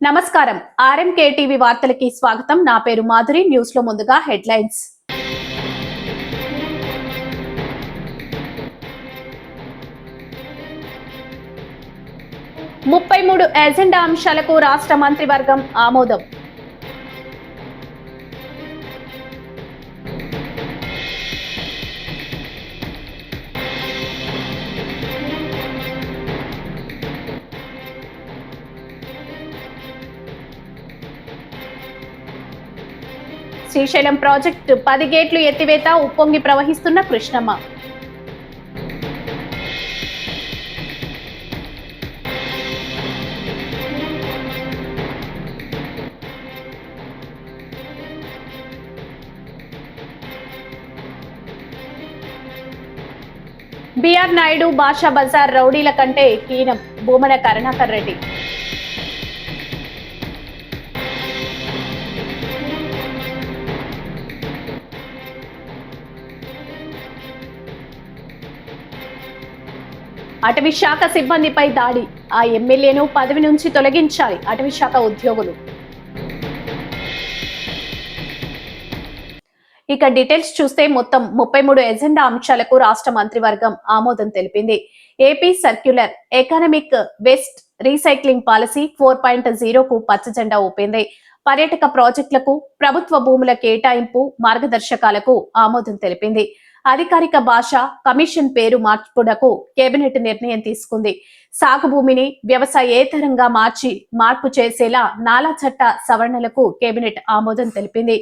నమస్కారం. RMK TV వార్తలకి స్వాగతం. నా పేరు మాధురి. న్యూస్ లో ముందుగా హెడ్లైన్స్. ముప్పై 33 ఎజెండా అంశాలకు రాష్ట్ర మంత్రివర్గం ఆమోదం. శ్రీశైలం ప్రాజెక్టు 10 గేట్లు ఎత్తివేత, ఉప్పొంగి ప్రవహిస్తున్న కృష్ణమ్మ. బిఆర్ నాయుడు భాషా బజార్ రౌడీల కంటే హీనం, భూమన కరుణాకర్ రెడ్డి. అటవీ శాఖ సిబ్బందిపై దాడి, ఆ ఎమ్మెల్యేను పదవి నుంచి తొలగించాలి అటవీ శాఖ ఉద్యోగులు. ఇక డీటెయిల్స్ చూస్తే మొత్తం 33 ఎజెండా అంశాలకు రాష్ట్ర మంత్రివర్గం ఆమోదం తెలిపింది. AP circular economic waste recycling policy 4.0కు పచ్చజెండా ఊపింది. పర్యాటక ప్రాజెక్టులకు ప్రభుత్వ భూముల కేటాయింపు మార్గదర్శకాలకు ఆమోదం తెలిపింది. అధికారిక భాష కమిషన్ పేరు మార్పునకు కేబినెట్ నిర్ణయం తీసుకుంది. సాగు భూమిని వ్యవసాయేతరంగా మార్పు చేసేలా నాలా చట్ట సవరణలకు కేబినెట్ ఆమోదం తెలిపింది.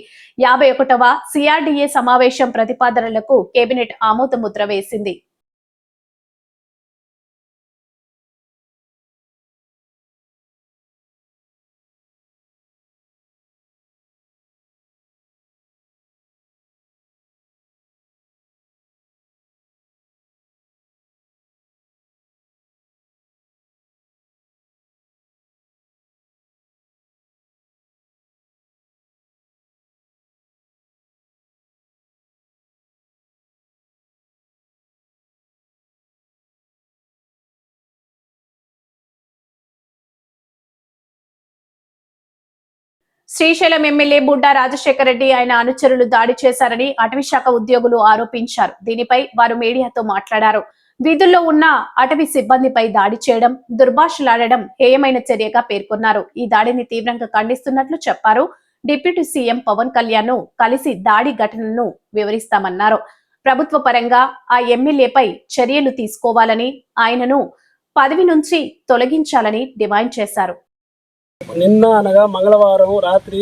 51వ సిఆర్డీఏ సమావేశం ప్రతిపాదనలకు కేబినెట్ ఆమోద ముద్ర వేసింది. శ్రీశైలం ఎమ్మెల్యే బుడ్డా రాజశేఖర రెడ్డి ఆయన అనుచరులు దాడి చేశారని అటవీశాఖ ఉద్యోగులు ఆరోపించారు. దీనిపై వారు మీడియాతో మాట్లాడారు. విధుల్లో ఉన్న అటవీ సిబ్బందిపై దాడి చేయడం, దుర్భాషలాడడం హేయమైన చర్యగా పేర్కొన్నారు. ఈ దాడిని తీవ్రంగా ఖండిస్తున్నట్లు చెప్పారు. డిప్యూటీ సీఎం పవన్ కళ్యాణ్ ను కలిసి దాడి ఘటనను వివరిస్తామన్నారు. ప్రభుత్వ పరంగా ఆ ఎమ్మెల్యేపై చర్యలు తీసుకోవాలని, ఆయనను పదవి నుంచి తొలగించాలని డిమాండ్ చేశారు. నిన్న అనగా మంగళవారం రాత్రి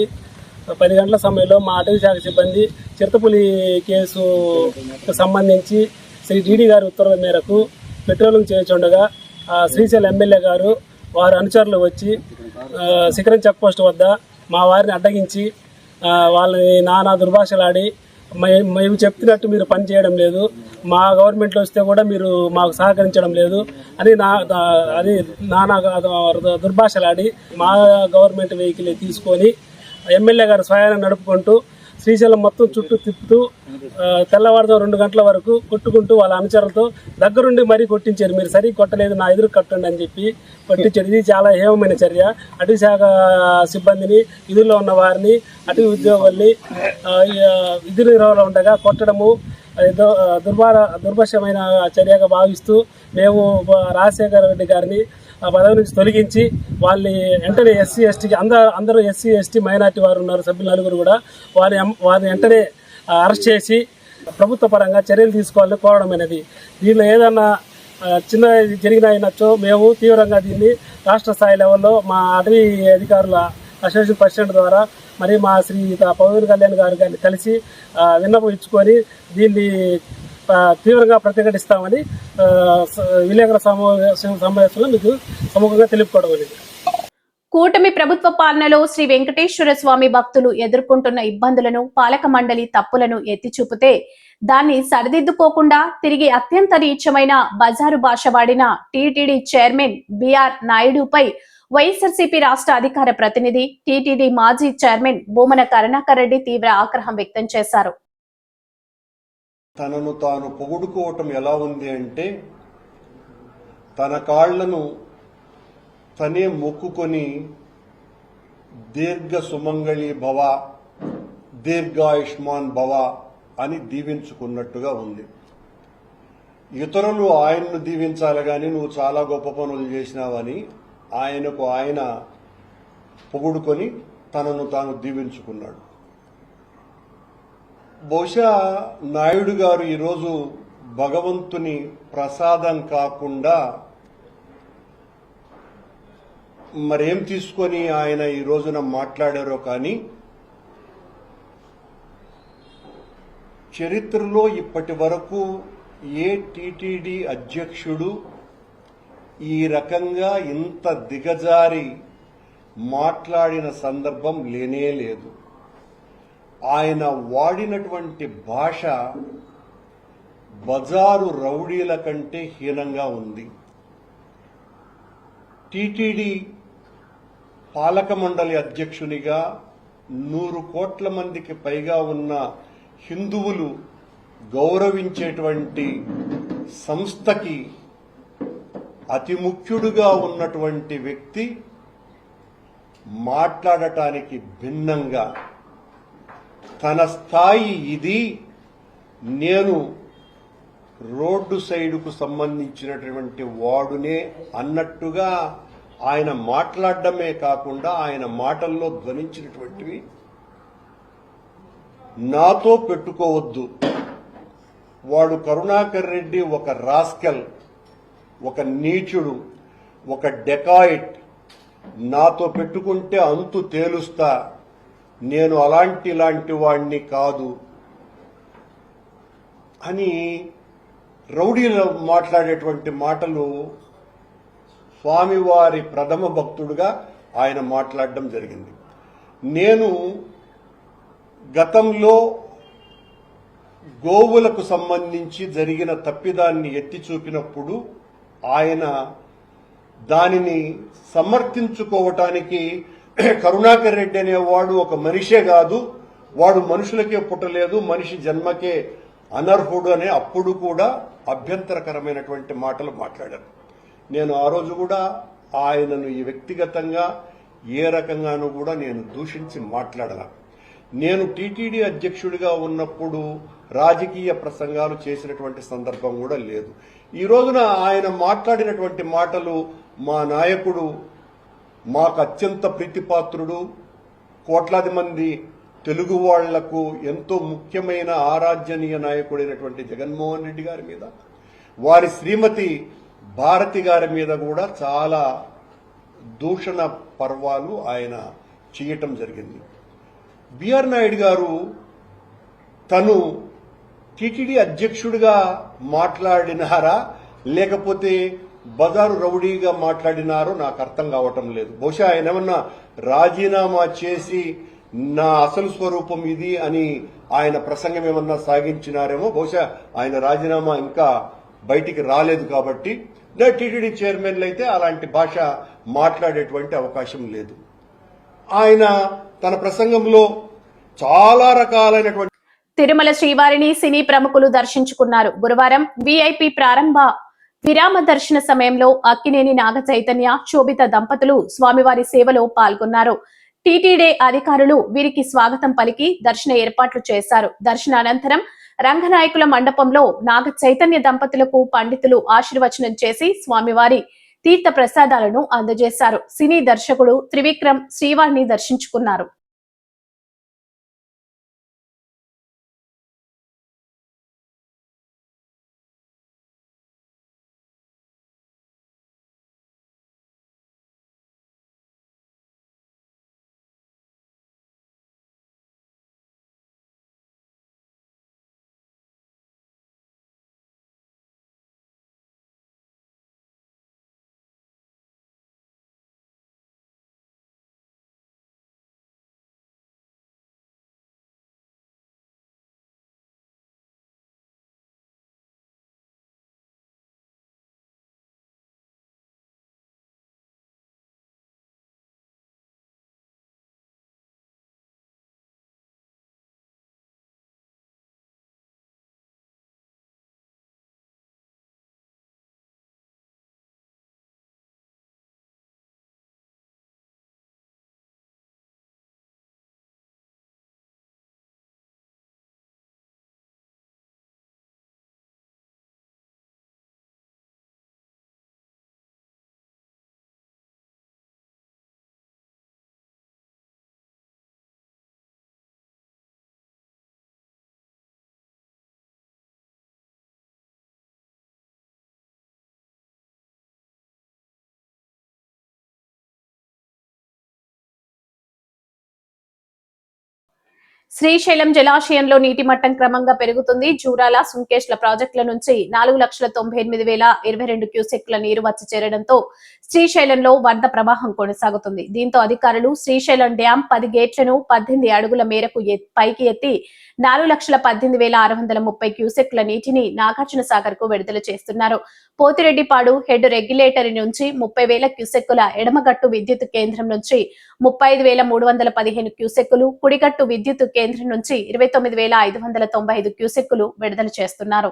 10 గంటల సమయంలో మా అటవీ శాఖ సిబ్బంది చిరుతపులి కేసుకు సంబంధించి శ్రీ డిడి గారి ఉత్తర్వుల మేరకు పెట్రోలింగ్ చేస్తుండగా శ్రీశైలం ఎమ్మెల్యే గారు వారి అనుచరులు వచ్చి శిఖరం చెక్ పోస్ట్ వద్ద మా వారిని అడ్డగించి వాళ్ళని నానా దుర్భాషలాడి మేము చెప్తున్నట్టు మీరు పని చేయడం లేదు, మా గవర్నమెంట్లో వస్తే కూడా మీరు మాకు సహకరించడం లేదు అని నానా దుర్భాషలాడి మా గవర్నమెంట్ వెహికల్ తీసుకొని ఎమ్మెల్యే గారు స్వయాన్ని నడుపుకుంటూ శ్రీశైలం మొత్తం చుట్టూ తిప్పుతూ తెల్లవారుతో 2 గంటల వరకు కొట్టుకుంటూ వాళ్ళ అనుచరులతో దగ్గరుండి మరీ కొట్టించారు. మీరు సరిగ్గా కొట్టలేదు, నా ఎదురు కట్టండి అని చెప్పి కొట్టించారు. ఇది చాలా హేమమైన చర్య. అటవీ శాఖ సిబ్బందిని, విధుల్లో ఉన్న వారిని, అటవీ ఉద్యోగుల్ని విధి నిర్వహణలో ఉండగా కొట్టడము దుర్భాషమైన చర్యగా భావిస్తూ మేము రాజశేఖర రెడ్డి గారిని పదవి నుంచి తొలగించి వాళ్ళని వెంటనే ఎస్సీ ఎస్టీకి అందరూ ఎస్సీ ఎస్టీ మైనార్టీ వారు ఉన్నారు, సభ్యులు నలుగురు కూడా వారిని వెంటనే అరెస్ట్ చేసి ప్రభుత్వ పరంగా చర్యలు తీసుకోవాలని కోరడం అనేది. దీనిలో ఏదన్నా చిన్న జరిగినచ్చో మేము తీవ్రంగా దీన్ని రాష్ట్ర స్థాయి లెవెల్లో మా అటవీ అధికారుల అసోసియేషన్ ప్రెసిడెంట్ ద్వారా మరి మా శ్రీ పవన్ కళ్యాణ్ గారిని కలిసి విన్నపం ఇచ్చుకొని దీన్ని తీవ్రంగా ప్రతిఘటిస్తామని విలేకరుల సమావేశంలో మీకు సముఖంగా తెలుపుకోవడం అనేది. కూటమి ప్రభుత్వ పాలనలో శ్రీ వెంకటేశ్వర స్వామి భక్తులు ఎదుర్కొంటున్న ఇబ్బందులను, పాలక మండలి తప్పులను ఎత్తి చూపితే దాన్ని సరిదిద్దుకోకుండా తిరిగి అత్యంత నీచమైన బజారు భాష వాడిన టీటీడీ చైర్మన్ బిఆర్ నాయుడుపై వైఎస్ఆర్సీపీ రాష్ట్ర అధికార ప్రతినిధి, టీటీడీ మాజీ చైర్మన్ భూమన కరుణాకర్ రెడ్డి తీవ్ర ఆగ్రహం వ్యక్తం చేశారు. తనను తాను పొగుడుకోవటం ఎలా ఉంది అంటే, తన కాళ్లను తనే మొక్కుకొని దీర్ఘ సుమంగళి భవ, దీర్ఘాయుష్మాన్ భవ అని దీవించుకున్నట్టుగా ఉంది. ఇతరులు ఆయన్ను దీవించాలి కానీ నువ్వు చాలా గొప్ప పనులు చేసినావని ఆయనకు ఆయన పొగుడుకొని తనను తాను దీవించుకున్నాడు. బహుశా నాయుడు గారు ఈరోజు భగవంతుని ప్రసాదం కాకుండా మరేం తీసుకొని ఆయన ఈ రోజున మాట్లాడారో కానీ చరిత్రలో ఇప్పటి వరకు ఏ టీటీడీ అధ్యక్షుడు ఈ రకంగా ఇంత దిగజారి మాట్లాడిన సందర్భం లేనే లేదు. ఆయన వాడినటువంటి భాష బజారు రౌడీల కంటే హీనంగా ఉంది. టీటీడీ పాలక మండలి అధ్యక్షునిగా 100 కోట్ల మందికి పైగా ఉన్న హిందువులు గౌరవించేటువంటి సంస్థకి అతి ముఖ్యుడుగా ఉన్నటువంటి వ్యక్తి మాట్లాడటానికి భిన్నంగా తన స్థాయి ఇది, నేను రోడ్డు సైడుకు సంబంధించినటువంటి వాడునే అన్నట్టుగా ఆయన మాట్లాడడమే కాకుండా ఆయన మాటల్లో ధ్వనించినటువంటివి నాతో పెట్టుకోవద్దు, వాడు కరుణాకర్ రెడ్డి ఒక రాస్కెల్, ఒక నీచుడు, ఒక డెకాయిట్, నాతో పెట్టుకుంటే అంతు తేలుస్తా, నేను ఇలాంటి వాడిని కాదు అని రౌడీలు మాట్లాడేటువంటి మాటలు స్వామివారి ప్రథమ భక్తుడుగా ఆయన మాట్లాడడం జరిగింది. నేను గతంలో గోవులకు సంబంధించి జరిగిన తప్పిదాన్ని ఎత్తి చూపినప్పుడు ఆయన దానిని సమర్థించుకోవటానికి కరుణాకర్ రెడ్డి అనేవాడు ఒక మనిషే కాదు, వాడు మనుషులకే పుట్టలేదు, మనిషి జన్మకే అనర్హుడు అనే అప్పుడు కూడా అభ్యంతరకరమైనటువంటి మాటలు మాట్లాడారు. నేను ఆ రోజు కూడా ఆయనను ఈ వ్యక్తిగతంగా ఏ రకంగానూ కూడా నేను దూషించి మాట్లాడలా. నేను టీటీడీ అధ్యక్షుడిగా ఉన్నప్పుడు రాజకీయ ప్రసంగాలు చేసినటువంటి సందర్భం కూడా లేదు. ఈ రోజున ఆయన మాట్లాడినటువంటి మాటలు మా నాయకుడు, మాకు అత్యంత ప్రీతిపాత్రుడు, కోట్లాది మంది తెలుగు వాళ్లకు ఎంతో ముఖ్యమైన ఆరాధ్యనీయ నాయకుడైనటువంటి జగన్మోహన్ రెడ్డి గారి మీద, వారి శ్రీమతి భారతి గారి మీద కూడా చాలా దూషణ పర్వాలు ఆయన చేయటం జరిగింది. బిఆర్ నాయుడు గారు తను టీటీడీ అధ్యక్షుడిగా మాట్లాడినారా లేకపోతే బజారు రౌడీగా మాట్లాడినారో నాకు అర్థం కావటం లేదు. బహుశా ఆయన ఏమన్నా రాజీనామా చేసి నా అసలు స్వరూపం ఇది అని ఆయన ప్రసంగం ఏమన్నా సాగించినారేమో. బహుశా ఆయన రాజీనామా ఇంకా బయటికి రాలేదు కాబట్టి టీటీడీ చైర్మన్లు అయితే అలాంటి భాష మాట్లాడేటువంటి అవకాశం లేదు. ఆయన తన ప్రసంగంలో చాలా రకాలైనటువంటి తిరుమల శ్రీవారిని సినీ ప్రముఖులు దర్శించుకున్నారు. గురువారం విఐపి ప్రారంభ విరామ దర్శన సమయంలో అక్కినేని నాగ చైతన్య, శోభిత దంపతులు స్వామివారి సేవలో పాల్గొన్నారు. టీటీడీ అధికారులు వీరికి స్వాగతం పలికి దర్శన ఏర్పాట్లు చేశారు. దర్శన అనంతరం రంగనాయకుల మండపంలో నాగ చైతన్య దంపతులకు పండితులు ఆశీర్వచనం చేసి స్వామివారి తీర్థ ప్రసాదాలను అందజేశారు. సినీ దర్శకుడు త్రివిక్రమ్ శ్రీవారిని దర్శించుకున్నారు. శ్రీశైలం జలాశయంలో నీటి మట్టం క్రమంగా పెరుగుతుంది. జూరాల, సుంకేష్ల ప్రాజెక్టుల నుంచి 4,98,022 క్యూసెక్ల నీరు వచ్చి చేరడంతో శ్రీశైలంలో వరద ప్రవాహం కొనసాగుతుంది. దీంతో అధికారులు శ్రీశైలం డ్యాం 10 గేట్లను 18 అడుగుల మేరకు పైకి ఎత్తి 4,18,630 క్యూసెక్ల నీటిని నాగార్జున సాగర్ కు విడుదల చేస్తున్నారు. పోతిరెడ్డిపాడు హెడ్ రెగ్యులేటర్ నుంచి 30,000 క్యూసెక్కుల, ఎడమగట్టు విద్యుత్ కేంద్రం నుంచి 35,315 క్యూసెక్కులు, కుడిగట్టు విద్యుత్ కేంద్రం నుంచి 29,595 క్యూసెక్కులు విడుదల చేస్తున్నారు.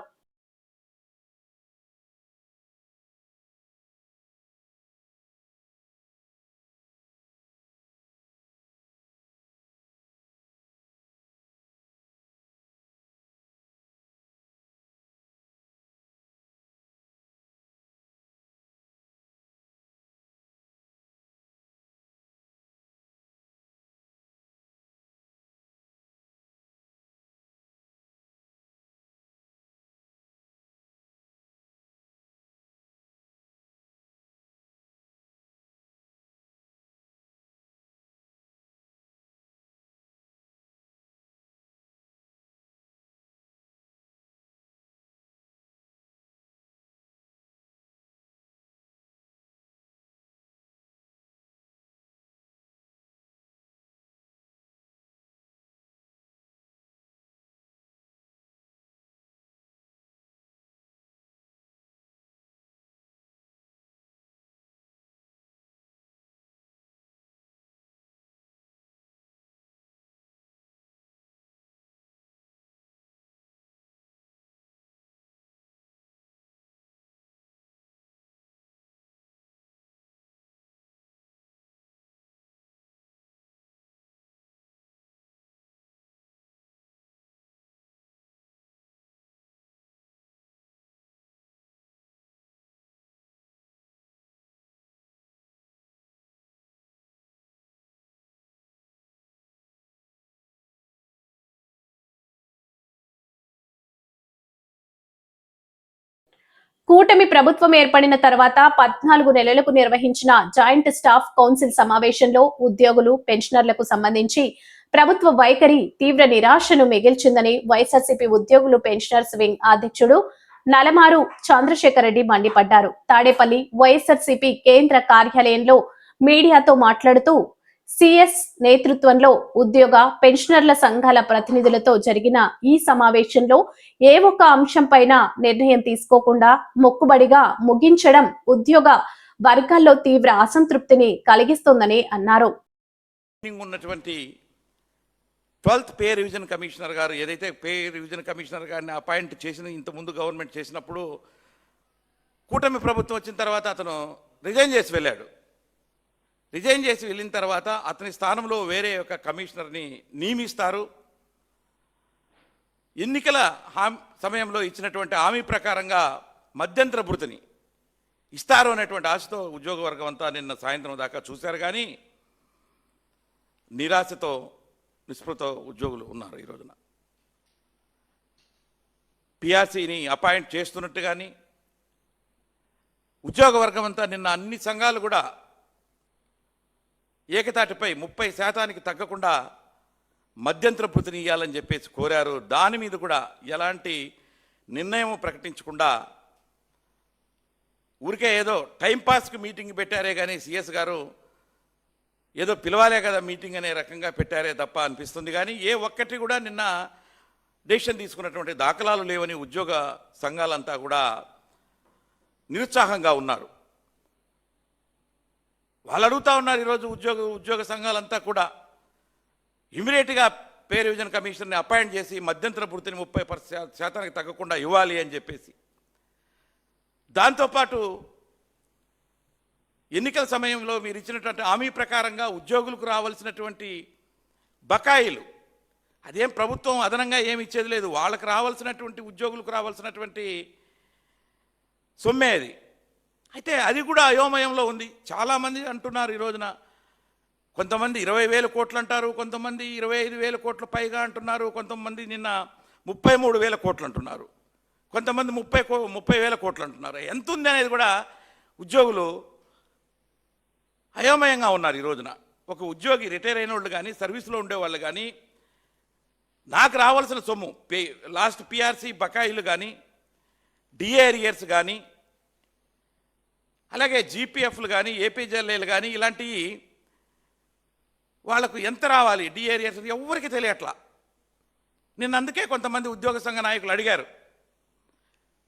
కూటమి ప్రభుత్వం ఏర్పడిన తర్వాత 14 నెలలకు నిర్వహించిన జాయింట్ స్టాఫ్ కౌన్సిల్ సమావేశంలో ఉద్యోగులు, పెన్షనర్లకు సంబంధించి ప్రభుత్వ వైఖరి తీవ్ర నిరాశను మిగిల్చిందని వైఎస్ఆర్సీపీ ఉద్యోగులు పెన్షనర్స్ వింగ్ అధ్యక్షుడు నలమారు చంద్రశేఖర్ రెడ్డి మండిపడ్డారు. తాడేపల్లి వైఎస్ఆర్సీపీ కేంద్ర కార్యాలయంలో మీడియాతో మాట్లాడుతూ సిఎస్ నేతృత్వంలో ఉద్యోగ, పెన్షనర్ల సంఘాల ప్రతినిధులతో జరిగిన ఈ సమావేశంలో ఏ ఒక్క అంశంపైన నిర్ణయం తీసుకోకుండా మొక్కుబడిగా ముగించడం ఉద్యోగ వర్గాల్లో తీవ్ర అసంతృప్తిని కలిగిస్తోందని అన్నారు. ఉన్నటువంటి 12th పే రివిజన్ కమిషనర్ గారు ఏదైతే పే రివిజన్ కమిషనర్ గారిని అపాయింట్ చేసిన ఇంతకుముందు గవర్నమెంట్ చేసినప్పుడు కూటమి ప్రభుత్వం వచ్చిన తర్వాత అతను రిజైన్ చేసి వెళ్ళాడు. రిజైన్ చేసి వెళ్ళిన తర్వాత అతని స్థానంలో వేరే ఒక కమిషనర్ని నియమిస్తారు. ఎన్నికల సమయంలో ఇచ్చినటువంటి హామీ ప్రకారంగా మధ్యంతర భృతిని ఇస్తారు అనేటువంటి ఆశతో ఉద్యోగ వర్గం అంతా నిన్న సాయంత్రం దాకా చూశారు. కానీ నిరాశతో, నిస్పృహతో ఉద్యోగులు ఉన్నారు. ఈ రోజున పిఆర్సీని అపాయింట్ చేస్తున్నట్టు కానీ ఉద్యోగ వర్గం అంతా నిన్న అన్ని సంఘాలు కూడా ఏకతాటిపై 30% తగ్గకుండా మధ్యంతర భృతిని ఇవ్వాలని చెప్పేసి కోరారు. దాని మీద కూడా ఎలాంటి నిర్ణయం ప్రకటించకుండా ఊరికే ఏదో టైంపాస్కి మీటింగ్ పెట్టారే కానీ సిఎస్ గారు ఏదో పిలవాలే కదా మీటింగ్ అనే రకంగా పెట్టారే తప్ప అనిపిస్తుంది. కానీ ఏ ఒక్కటి కూడా నిన్న డెసిషన్ తీసుకున్నటువంటి దాఖలాలు లేవని ఉద్యోగ సంఘాలంతా కూడా నిరుత్సాహంగా ఉన్నారు. వాళ్ళు అడుగుతూ ఉన్నారు ఈరోజు ఉద్యోగ సంఘాలంతా కూడా ఇమీడియట్గా పే రివిజన్ కమిషన్ని అపాయింట్ చేసి మధ్యంతర భృతిని 30% తగ్గకుండా ఇవ్వాలి అని చెప్పేసి. దాంతోపాటు ఎన్నికల సమయంలో మీరు ఇచ్చినటువంటి హామీ ప్రకారంగా ఉద్యోగులకు రావాల్సినటువంటి బకాయిలు అదేం ప్రభుత్వం అదనంగా ఏమి ఇచ్చేది లేదు. వాళ్ళకి రావాల్సినటువంటి ఉద్యోగులకు రావాల్సినటువంటి సొమ్మే అది. అయితే అది కూడా అయోమయంలో ఉంది. చాలామంది అంటున్నారు ఈ రోజున, కొంతమంది 20,000 కోట్లు అంటారు, కొంతమంది 25,000 కోట్ల పైగా అంటున్నారు, కొంతమంది నిన్న 33,000 కోట్లు అంటున్నారు, కొంతమంది 30,000 కోట్లు అంటున్నారు. ఎంత ఉంది అనేది కూడా ఉద్యోగులు అయోమయంగా ఉన్నారు. ఈ రోజున ఒక ఉద్యోగి రిటైర్ అయిన వాళ్ళు కానీ, సర్వీస్లో ఉండేవాళ్ళు కానీ నాకు రావాల్సిన సొమ్ము లాస్ట్ పిఆర్సీ బకాయిలు కానీ డిఏ అరియర్స్ కానీ అలాగే జీపీఎఫ్లు కానీ ఏపీజెల్ఏలు కానీ ఇలాంటివి వాళ్లకు ఎంత రావాలి డిఏ అరియర్స్ ఎవరికి తెలియట్లా. నిన్న అందుకే కొంతమంది ఉద్యోగ సంఘ నాయకులు అడిగారు,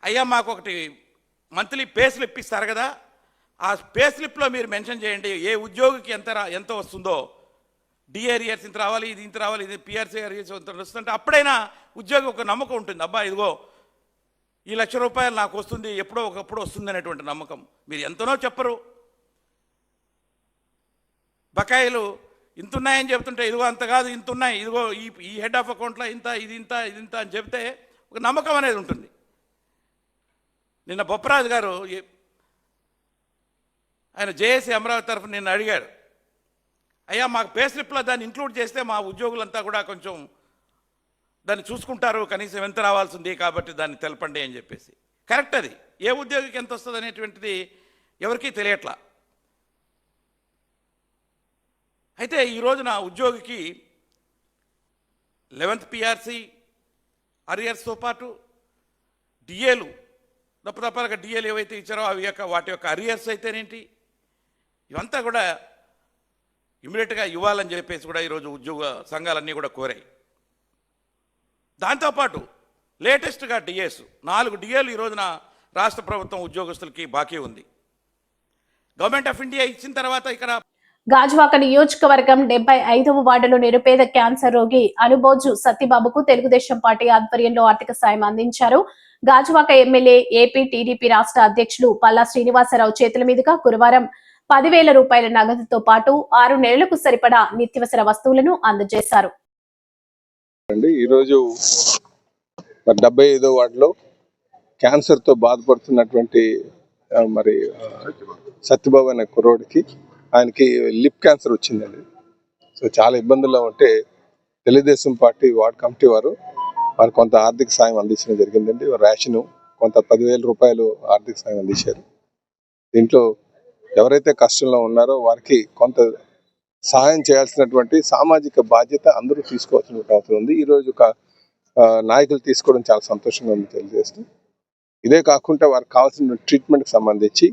అయ్యా మాకు ఒకటి మంత్లీ పే స్లిప్ ఇస్తారు కదా, ఆ పే స్లిప్లో మీరు మెన్షన్ చేయండి ఏ ఉద్యోగికి ఎంత వస్తుందో, డిఏ అరియర్స్ ఇంత రావాలి, ఇది ఇంత రావాలి, ఇది పిఆర్సీ అరియర్స్ ఇంత వస్తుందంటే అప్పుడైనా ఉద్యోగి ఒక నమ్మకం ఉంటుంది, అబ్బా ఇదిగో ఈ ₹1,00,000 నాకు వస్తుంది, ఎప్పుడో ఒకప్పుడు వస్తుంది అనేటువంటి నమ్మకం. మీరు ఎంతనో చెప్పరు, బకాయిలు ఇంత ఉన్నాయని చెప్తుంటే ఇదిగో అంత కాదు ఇంత ఉన్నాయి, ఇదిగో ఈ హెడ్ ఆఫ్ అకౌంట్లో ఇంత ఇది ఇంత ఇది ఇంత అని చెప్తే ఒక నమ్మకం అనేది ఉంటుంది. నిన్న బొప్పరాజు గారు ఆయన జేఏసీ అమరావతి తరఫున నిన్న అడిగారు, అయ్యా మాకు పే స్లిప్లో దాన్ని ఇంక్లూడ్ చేస్తే మా ఉద్యోగులంతా కూడా కొంచెం దాన్ని చూసుకుంటారు, కనీసం ఎంత రావాల్సింది కాబట్టి దాన్ని తెలపండి అని చెప్పేసి. కరెక్ట్, అది ఏ ఉద్యోగికి ఎంత వస్తుంది అనేటువంటిది ఎవరికీ తెలియట్లా. అయితే ఈ రోజున ఉద్యోగికి 11th పిఆర్సీ అరియర్స్తో పాటు డిఏలు తప్పగా డిఏలు ఏవైతే ఇచ్చారో అవి వాటి యొక్క అరియర్స్ అయితేనేంటి ఇవంతా కూడా ఇమ్మీడియట్గా ఇవ్వాలని చెప్పేసి కూడా ఈరోజు ఉద్యోగ సంఘాలన్నీ కూడా కోరాయి. దాంతోపాటు లేటెస్ట్గా డిఏస్ 4 డిఏలు ఈ రోజున రాష్ట్ర ప్రభుత్వం ఉద్యోగస్తులకి బాకీ ఉంది. గవర్నమెంట్ ఆఫ్ ఇండియా ఇచ్చిన తర్వాత ఇక్కడ గాజువాక నియోజకవర్గం 75వ వార్డులో నిరుపేద క్యాన్సర్ రోగి అనుబోజు సత్యబాబుకు తెలుగుదేశం పార్టీ ఆధ్వర్యంలో ఆర్థిక సాయం అందించారు. గాజువాక ఎమ్మెల్యే ఏపీ టీడీపీ రాష్ట్ర అధ్యక్షులు పల్లా శ్రీనివాసరావు చేతుల మీదుగా గురువారం ₹10,000 నగదుతో పాటు 6 నెలలకు సరిపడా నిత్యవసర వస్తువులను అందజేశారు. ఈరోజు 75వ వార్డులో క్యాన్సర్తో బాధపడుతున్నటువంటి మరి సత్యబాబు అనే కుర్రోడికి ఆయనకి లిప్ క్యాన్సర్ వచ్చిందండి. సో చాలా ఇబ్బందుల్లో ఉంటే తెలుగుదేశం పార్టీ వార్డ్ కమిటీ వారు కొంత ఆర్థిక సాయం అందించడం జరిగిందండి. రేషను కొంత ₹10,000 ఆర్థిక సాయం అందించారు. దీంట్లో ఎవరైతే కష్టంలో ఉన్నారో వారికి కొంత సహాయం చేయాల్సినటువంటి సామాజిక బాధ్యత అందరూ తీసుకోవాల్సిన అవసరం ఉంది. ఈరోజు నాయకులు తీసుకోవడం చాలా సంతోషంగా ఉంది తెలియజేస్తూ, ఇదే కాకుండా వారికి కావాల్సిన ట్రీట్మెంట్కి సంబంధించి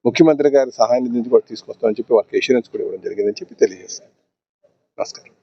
ముఖ్యమంత్రి గారి సహాయ నిధి నుంచి కూడా తీసుకొస్తామని చెప్పి వారికి ఇన్సూరెన్స్ కూడా ఇవ్వడం జరిగిందని చెప్పి తెలియజేస్తాను. నమస్కారం.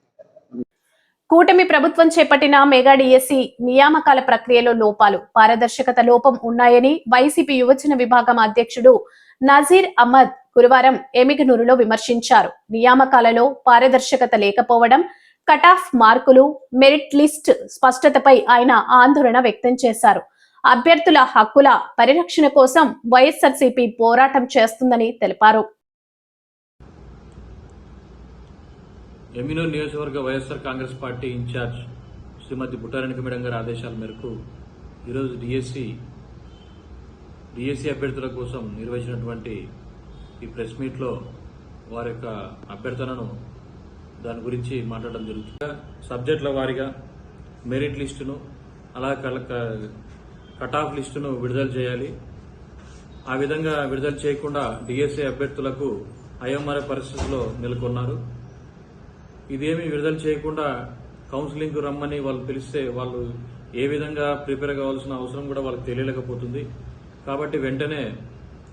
కూటమి ప్రభుత్వం చేపట్టిన మెగా డిఎస్సి నియామకాల ప్రక్రియలో లోపాలు, పారదర్శకత లోపం ఉన్నాయని వైసీపీ యువజన విభాగం అధ్యక్షుడు నజీర్ అహ్మద్ గురువారం ఎమిగనూరులో విమర్శించారు. నియామకాలలో పారదర్శకత లేకపోవడం, కటాఫ్ మార్కులు, మెరిట్ లిస్ట్ స్పష్టతపై ఆయన ఆందోళన వ్యక్తం చేశారు. అభ్యర్థుల హక్కుల పరిరక్షణ కోసం వైఎస్ఆర్సీపీ పోరాటం చేస్తుందని తెలిపారు. ఎమినూరు నియోజకవర్గ వైఎస్ఆర్ కాంగ్రెస్ పార్టీ ఇన్ఛార్జ్ శ్రీమతి బుట్టారెడ్డి మేడం గారి ఆదేశాల మేరకు ఈరోజు డిఎస్సి అభ్యర్థుల కోసం నిర్వహించినటువంటి ఈ ప్రెస్ మీట్లో వారి యొక్క అభ్యర్థనను దాని గురించి మాట్లాడడం జరుగుతుంది. సబ్జెక్టుల వారీగా మెరిట్ లిస్టును అలాగే కట్ ఆఫ్ లిస్టును విడుదల చేయాలి. ఆ విధంగా విడుదల చేయకుండా డిఎస్సి అభ్యర్థులకు అయోమయ పరిస్థితుల్లో నెలకొన్నారు. ఇదేమీ విడుదల చేయకుండా కౌన్సిలింగ్ రమ్మని వాళ్ళు పిలిస్తే వాళ్ళు ఏ విధంగా ప్రిపేర్ కావాల్సిన అవసరం కూడా వాళ్ళకి తెలియలేకపోతుంది. కాబట్టి వెంటనే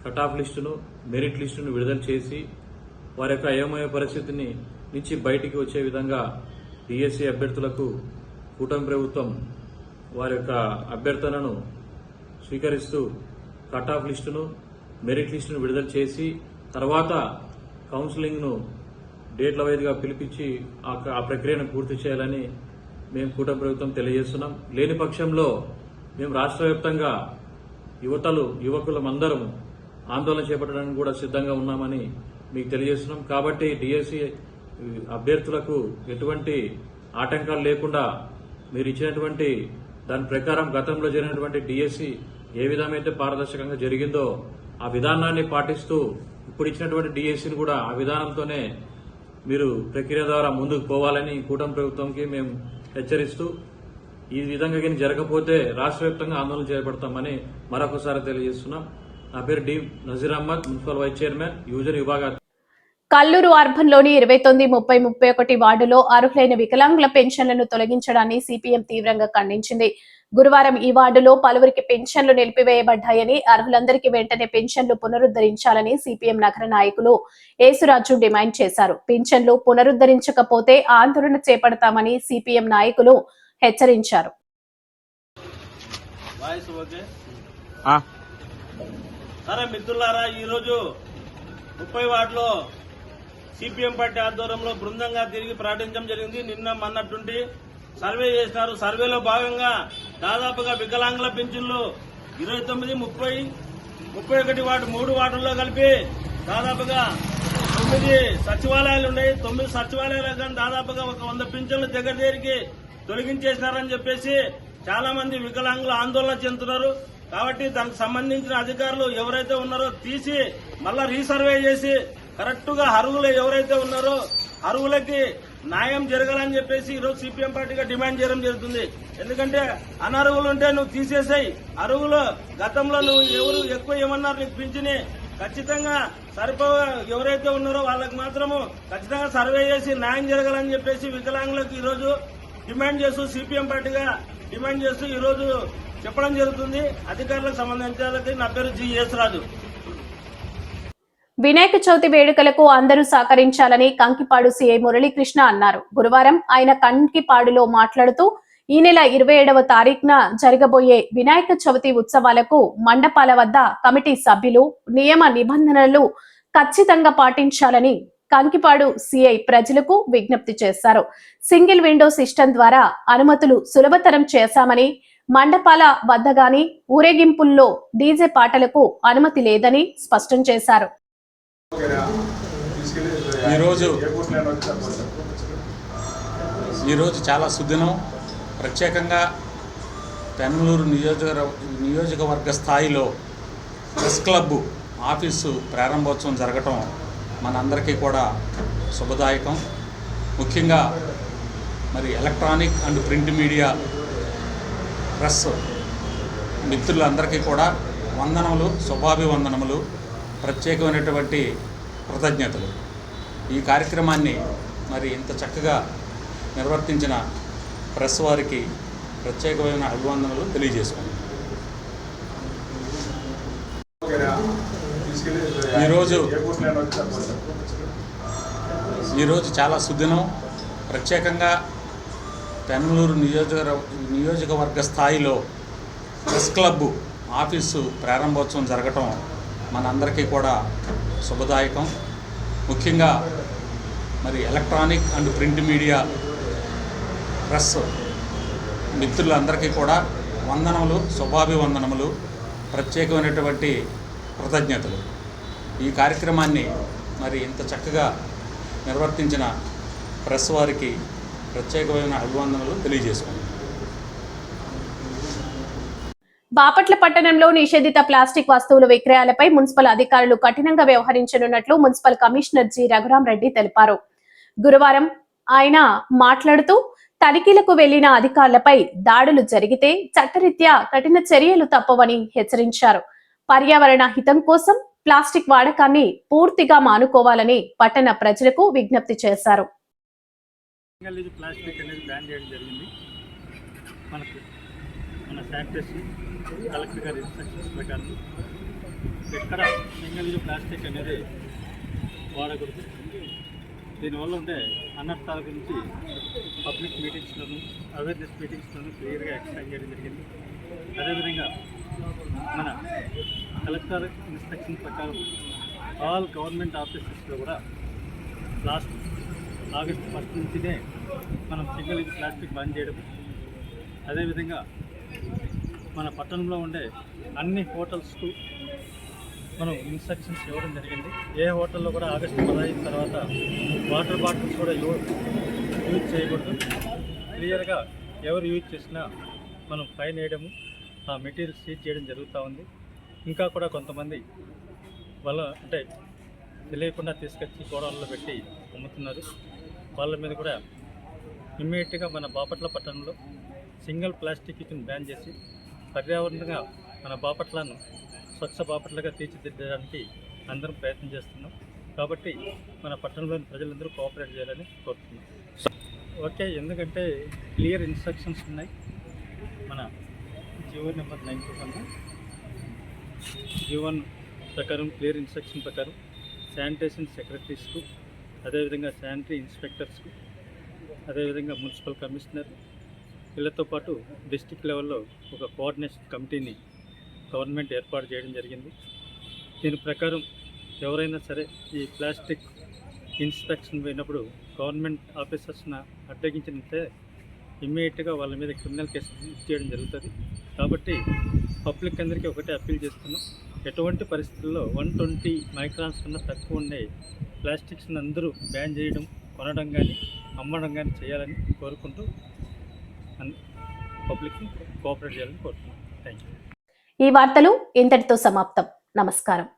కట్ ఆఫ్ లిస్టును, మెరిట్ లిస్టును విడుదల చేసి వారి యొక్క అయోమయ పరిస్థితిని నుంచి బయటికి వచ్చే విధంగా డిఎస్సి అభ్యర్థులకు కూటమి ప్రభుత్వం వారి యొక్క అభ్యర్థనను స్వీకరిస్తూ కట్ ఆఫ్ లిస్టును, మెరిట్ లిస్టును విడుదల చేసి తర్వాత కౌన్సిలింగ్ను డేట్ల వైద్యుగా పిలిపించి ఆ ప్రక్రియను పూర్తి చేయాలని మేము కూటమి ప్రభుత్వం తెలియజేస్తున్నాం. లేని పక్షంలో మేము రాష్ట్ర వ్యాప్తంగా యువకులమందరం ఆందోళన చేపట్టడానికి కూడా సిద్ధంగా ఉన్నామని మీకు తెలియజేస్తున్నాం. కాబట్టి డిఎస్సి అభ్యర్థులకు ఎటువంటి ఆటంకాలు లేకుండా మీరు ఇచ్చినటువంటి దాని ప్రకారం గతంలో జరిగినటువంటి డిఎస్సి ఏ విధమైతే పారదర్శకంగా జరిగిందో ఆ విధానాన్ని పాటిస్తూ ఇప్పుడు ఇచ్చినటువంటి డిఎస్సిని కూడా ఆ విధానంతోనే మీరు ప్రక్రియ ద్వారా ముందుకు పోవాలని కూటమి ప్రభుత్వంకి మేము హెచ్చరిస్తూ ఈ విధంగా కానీ జరగకపోతే రాష్ట్ర వ్యాప్తంగా ఆందోళన చేపడతామని మరొకసారి తెలియజేస్తున్నాం. నా పేరు D Nazir Ahmed, municipal vice chairman, యువజన విభాగ. కల్లూరు అర్బన్లోని 29, 30, 31 వార్డులో అర్హులైన వికలాంగుల పెన్షన్లను తొలగించడాన్ని సిపిఎం తీవ్రంగా ఖండించింది. గురువారం ఈ వార్డులో పలువురికి పెన్షన్లు నిలిపివేయబడ్డాయని, అర్హులందరికీ వెంటనే పెన్షన్లు పునరుద్ధరించాలని సిపిఎం నగర నాయకులు ఏసురాజు డిమాండ్ చేశారు. పెన్షన్లు పునరుద్ధరించకపోతే ఆందోళన చేపడతామని సిపిఎం నాయకులు హెచ్చరించారు. సరే మిత్రులారా, ఈరోజు 30 వార్డులో సిపిఎం పార్టీ ఆధ్వర్యంలో బృందంగా తిరిగి ప్రకటించడం జరిగింది. నిన్న మొన్నట్టుండి సర్వే చేసినారు. సర్వేలో భాగంగా దాదాపుగా వికలాంగుల పింఛన్లు 29, 30, 31 వార్డు 3 వార్డుల్లో కలిపి దాదాపుగా 9 సచివాలయాలు ఉన్నాయి. 9 సచివాలయాలు కానీ దాదాపుగా ఒక 100 పింఛన్లు దగ్గరికి తొలగించేసినారని చెప్పేసి చాలా మంది వికలాంగులు ఆందోళన చెందుతున్నారు. కాబట్టి దానికి సంబంధించిన అధికారులు ఎవరైతే ఉన్నారో తీసి మళ్ళా రీసర్వే చేసి కరెక్ట్ గా అర్హులు ఎవరైతే ఉన్నారో అర్హులకి న్యాయం జరగాలని చెప్పేసి ఈరోజు సిపిఎం పార్టీగా డిమాండ్ చేయడం జరుగుతుంది. ఎందుకంటే అనర్హులు ఉంటే నువ్వు తీసేసాయి, అర్హులు గతంలో నువ్వు ఎవరు ఎక్కువ ఏమన్నారు నీకు పింఛని ఖచ్చితంగా ఎవరైతే ఉన్నారో వాళ్ళకి మాత్రము ఖచ్చితంగా సర్వే చేసి న్యాయం జరగాలని చెప్పేసి వికలాంగులకు ఈరోజు డిమాండ్ చేస్తూ సిపిఎం పార్టీగా డిమాండ్ చేస్తూ ఈరోజు చెప్పడం జరుగుతుంది. అధికారులకు సంబంధించి నా పేరు జి యేసురాజు. వినాయక చవితి వేడుకలకు అందరూ సహకరించాలని కంకిపాడు సీఐ మురళీకృష్ణ అన్నారు. గురువారం ఆయన కంకిపాడులో మాట్లాడుతూ ఈ నెల 27వ తారీఖున జరగబోయే వినాయక చవితి ఉత్సవాలకు మండపాల వద్ద కమిటీ సభ్యులు నియమ నిబంధనలు ఖచ్చితంగా పాటించాలని కంకిపాడు సిఐ ప్రజలకు విజ్ఞప్తి చేశారు. సింగిల్ విండో సిస్టమ్ ద్వారా అనుమతులు సులభతరం చేశామని, మండపాల వద్ద గాని ఊరేగింపుల్లో డీజే పాటలకు అనుమతి లేదని స్పష్టం చేశారు. ఈరోజు చాలా సుదినం. ప్రత్యేకంగా పెనమలూరు నియోజకవర్గ స్థాయిలో ప్రెస్ క్లబ్ ఆఫీసు ప్రారంభోత్సవం జరగటం మనందరికీ కూడా శుభదాయకం. ముఖ్యంగా మరి electronic and print media press మిత్రులందరికీ కూడా వందనములు, శుభాభివందనములు, ప్రత్యేకమైనటువంటి కృతజ్ఞతలు. ఈ కార్యక్రమాన్ని మరి ఇంత చక్కగా నిర్వర్తించిన ప్రెస్ వారికి ప్రత్యేకమైన అభివందనలు తెలియజేసుకున్నాను. ఈరోజు చాలా సుదినం. ప్రత్యేకంగా పెనమలూరు నియోజకవర్గ స్థాయిలో ప్రెస్ క్లబ్ ఆఫీసు ప్రారంభోత్సవం జరగటం మనందరికీ కూడా శుభదాయకం. ముఖ్యంగా మరి electronic and print media press మిత్రులందరికీ కూడా వందనములు, శుభాభివందనములు, ప్రత్యేకమైనటువంటి కృతజ్ఞతలు. ఈ కార్యక్రమాన్ని మరి ఇంత చక్కగా నిర్వర్తించిన ప్రెస్ వారికి ప్రత్యేకమైన అభివందనలు తెలియజేసుకున్నాను. బాపట్ల పట్టణంలో నిషేధిత ప్లాస్టిక్ వస్తువుల విక్రయాలపై మున్సిపల్ అధికారులు కఠినంగా వ్యవహరించనున్నట్లు municipal commissioner G Raghuram Reddy తెలిపారు. గురువారం ఆయన మాట్లాడుతూ తనిఖీలకు వెళ్లిన అధికారులపై దాడులు జరిగితే చట్టరీత్యా కఠిన చర్యలు తప్పవని హెచ్చరించారు. పర్యావరణ హితం కోసం ప్లాస్టిక్ వాడకాన్ని పూర్తిగా మానుకోవాలని పట్టణ ప్రజలకు విజ్ఞప్తి చేశారు. ప్లాస్టిక్ అనేది బ్యాన్ చేయడం జరిగింది. మన శానిటరీ కలెక్టర్ గారి ఇన్స్ట్రక్షన్స్ ప్రకారం ఎక్కడ సింగిల్ యూజ్ ప్లాస్టిక్ అనేది వాడకూడదు. దీనివల్ల ఉండే అనర్థాల గురించి పబ్లిక్ మీటింగ్స్లోను, అవేర్నెస్ మీటింగ్స్లోను క్లియర్గా ఎక్స్ప్లెయిన్ చేయడం జరిగింది. అదేవిధంగా మన కలెక్టర్ ఇన్స్ట్రక్షన్ ప్రకారం ఆల్ గవర్నమెంట్ ఆఫీసెస్లో కూడా లాస్ట్ ఆగస్టు 1 నుంచినే మనం సింగిల్ యూజ్ ప్లాస్టిక్ బంద్ చేయడం, అదేవిధంగా మన పట్టణంలో ఉండే అన్ని హోటల్స్కు మనం ఇన్స్ట్రక్షన్స్ ఇవ్వడం జరిగింది. ఏ హోటల్లో కూడా ఆగస్టు 15 తర్వాత వాటర్ బాటిల్స్ కూడా యూజ్ చేయకూడదు. క్లియర్గా ఎవరు యూజ్ చేసినా మనం ఫైన్ వేయడము, ఆ మెటీరియల్ సీజ్ చేయడం జరుగుతూ ఉంది. ఇంకా కూడా కొంతమంది అంటే తెలియకుండా తీసుకొచ్చి గోడౌన్లో పెట్టి అమ్ముతున్నారు. వాళ్ళ మీద కూడా ఇమ్మీడియట్గా మన బాపట్ల పట్టణంలో సింగిల్ ప్లాస్టిక్ యూజ్ని బ్యాన్ చేసి పర్యావరణంగా మన బాపట్లను స్వచ్ఛ బాపట్లగా తీర్చిదిద్దడానికి అందరం ప్రయత్నం చేస్తున్నాం. కాబట్టి మన పట్టణంలోని ప్రజలందరూ కోఆపరేట్ చేయాలని కోరుతున్నాం. ఓకే, ఎందుకంటే క్లియర్ ఇన్స్ట్రక్షన్స్ ఉన్నాయి. మన జీవో నెంబర్ 91 జీవన్ ప్రకారం క్లియర్ ఇన్స్ట్రక్షన్ ప్రకారం శానిటేషన్ సెక్రటరీస్కు, అదేవిధంగా శానిటరీ ఇన్స్పెక్టర్స్కు, అదేవిధంగా మున్సిపల్ కమిషనర్, వీళ్ళతో పాటు డిస్టిక్ లెవెల్లో ఒక కోఆర్డినేషన్ కమిటీని గవర్నమెంట్ ఏర్పాటు చేయడం జరిగింది. దీని ప్రకారం ఎవరైనా సరే ఈ ప్లాస్టిక్ ఇన్స్పెక్షన్ పోయినప్పుడు గవర్నమెంట్ ఆఫీసర్స్ని అడ్డగించినంతే ఇమ్మీడియట్గా వాళ్ళ మీద క్రిమినల్ కేసు చేయడం జరుగుతుంది. కాబట్టి పబ్లిక్ అందరికీ ఒకటే అప్పీల్ చేస్తున్నాం, ఎటువంటి పరిస్థితుల్లో 120 మైక్రాన్స్ కన్నా తక్కువ ఉండే ప్లాస్టిక్స్ని అందరూ బ్యాన్ చేయడం, కొనడం కానీ అమ్మడం కానీ చేయాలని కోరుకుంటూ పబ్లిక్ని కోఆపరేట్ చేయాలని కోరుతున్నాం. Thank you. ఈ వార్తలు ఇంతటితో సమాప్తం. నమస్కారం.